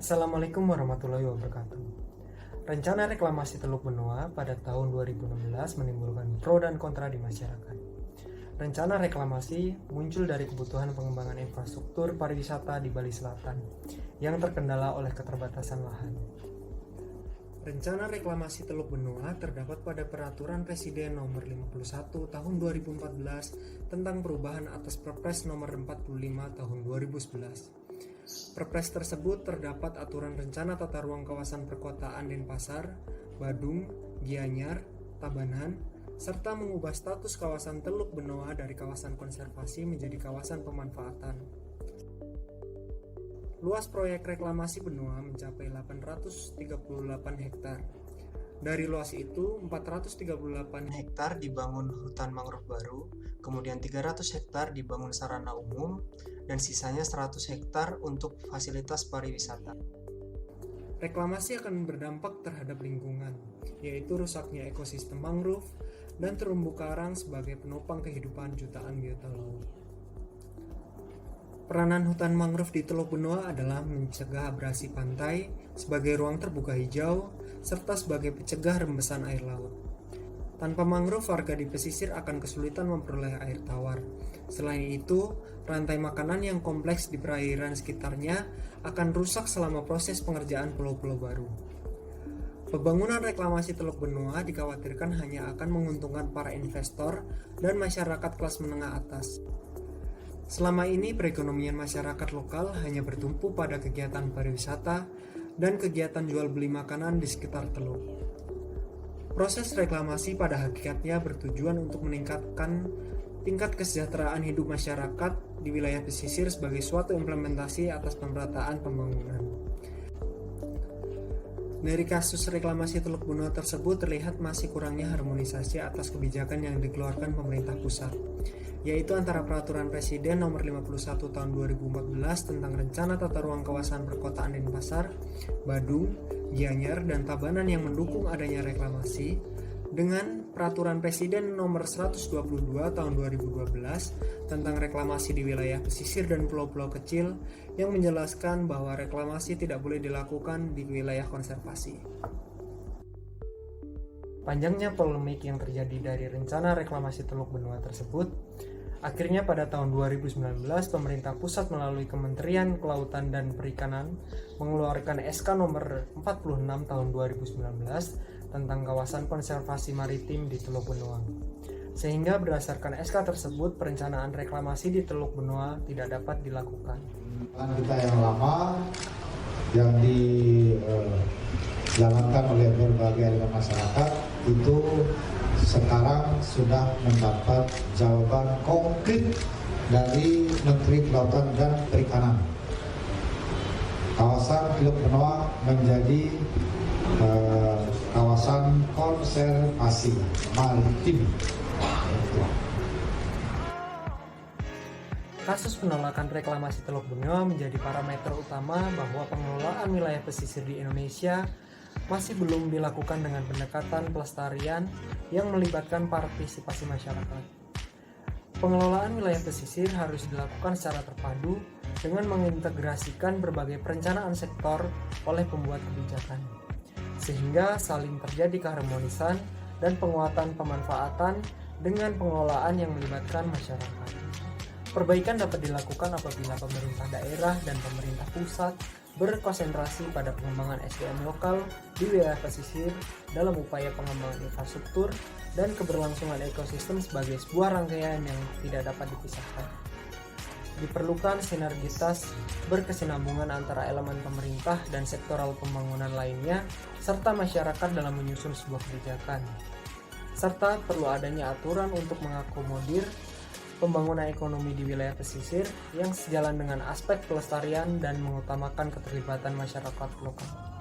Assalamualaikum warahmatullahi wabarakatuh. Rencana reklamasi Teluk Benoa pada tahun 2016 menimbulkan pro dan kontra di masyarakat. Rencana reklamasi muncul dari kebutuhan pengembangan infrastruktur pariwisata di Bali Selatan yang terkendala oleh keterbatasan lahan. Rencana reklamasi Teluk Benoa terdapat pada Peraturan Presiden Nomor 51 Tahun 2014 tentang perubahan atas Perpres Nomor 45 Tahun 2011. Perpres tersebut terdapat aturan rencana tata ruang kawasan perkotaan Denpasar, Badung, Gianyar, Tabanan, serta mengubah status kawasan Teluk Benoa dari kawasan konservasi menjadi kawasan pemanfaatan. Luas proyek reklamasi Benoa mencapai 838 hektar. Dari luas itu, 438 hektar dibangun hutan mangrove baru, kemudian 300 hektar dibangun sarana umum, dan sisanya 100 hektar untuk fasilitas pariwisata. Reklamasi akan berdampak terhadap lingkungan, yaitu rusaknya ekosistem mangrove dan terumbu karang sebagai penopang kehidupan jutaan biota laut. Peranan hutan mangrove di Teluk Benoa adalah mencegah abrasi pantai sebagai ruang terbuka hijau, serta sebagai pencegah rembesan air laut. Tanpa mangrove, warga di pesisir akan kesulitan memperoleh air tawar. Selain itu, rantai makanan yang kompleks di perairan sekitarnya akan rusak selama proses pengerjaan pulau-pulau baru. Pembangunan reklamasi Teluk Benoa dikhawatirkan hanya akan menguntungkan para investor dan masyarakat kelas menengah atas. Selama ini perekonomian masyarakat lokal hanya bertumpu pada kegiatan pariwisata dan kegiatan jual beli makanan di sekitar teluk. Proses reklamasi pada hakikatnya bertujuan untuk meningkatkan tingkat kesejahteraan hidup masyarakat di wilayah pesisir sebagai suatu implementasi atas pemerataan pembangunan. Dari kasus reklamasi Teluk Benoa tersebut terlihat masih kurangnya harmonisasi atas kebijakan yang dikeluarkan pemerintah pusat, yaitu antara Peraturan Presiden Nomor 51 Tahun 2014 tentang Rencana Tata Ruang Kawasan Perkotaan Denpasar, Badung, Gianyar, dan Tabanan yang mendukung adanya reklamasi, dengan Peraturan Presiden Nomor 122 Tahun 2012 tentang reklamasi di wilayah pesisir dan pulau-pulau kecil yang menjelaskan bahwa reklamasi tidak boleh dilakukan di wilayah konservasi. Panjangnya polemik yang terjadi dari rencana reklamasi Teluk Benoa tersebut, akhirnya pada tahun 2019 pemerintah pusat melalui Kementerian Kelautan dan Perikanan mengeluarkan SK nomor 46 tahun 2019 tentang kawasan konservasi maritim di Teluk Benoa. Sehingga berdasarkan SK tersebut perencanaan reklamasi di Teluk Benoa tidak dapat dilakukan. Kita yang lama yang dijalankan oleh berbagai elemen masyarakat itu sekarang sudah mendapat jawaban konkret dari Menteri Kelautan dan Perikanan. Kawasan Teluk Benoa menjadi kawasan konservasi maritim. Kasus penolakan reklamasi Teluk Benoa menjadi parameter utama bahwa pengelolaan wilayah pesisir di Indonesia masih belum dilakukan dengan pendekatan pelestarian yang melibatkan partisipasi masyarakat. Pengelolaan wilayah pesisir harus dilakukan secara terpadu dengan mengintegrasikan berbagai perencanaan sektor oleh pembuat kebijakan, sehingga saling terjadi keharmonisan dan penguatan pemanfaatan dengan pengelolaan yang melibatkan masyarakat. Perbaikan dapat dilakukan apabila pemerintah daerah dan pemerintah pusat berkonsentrasi pada pengembangan SDM lokal di wilayah pesisir dalam upaya pengembangan infrastruktur dan keberlangsungan ekosistem sebagai sebuah rangkaian yang tidak dapat dipisahkan. Diperlukan sinergitas berkesinambungan antara elemen pemerintah dan sektoral pembangunan lainnya, serta masyarakat dalam menyusun sebuah kebijakan. Serta perlu adanya aturan untuk mengakomodir pembangunan ekonomi di wilayah pesisir yang sejalan dengan aspek pelestarian dan mengutamakan keterlibatan masyarakat lokal.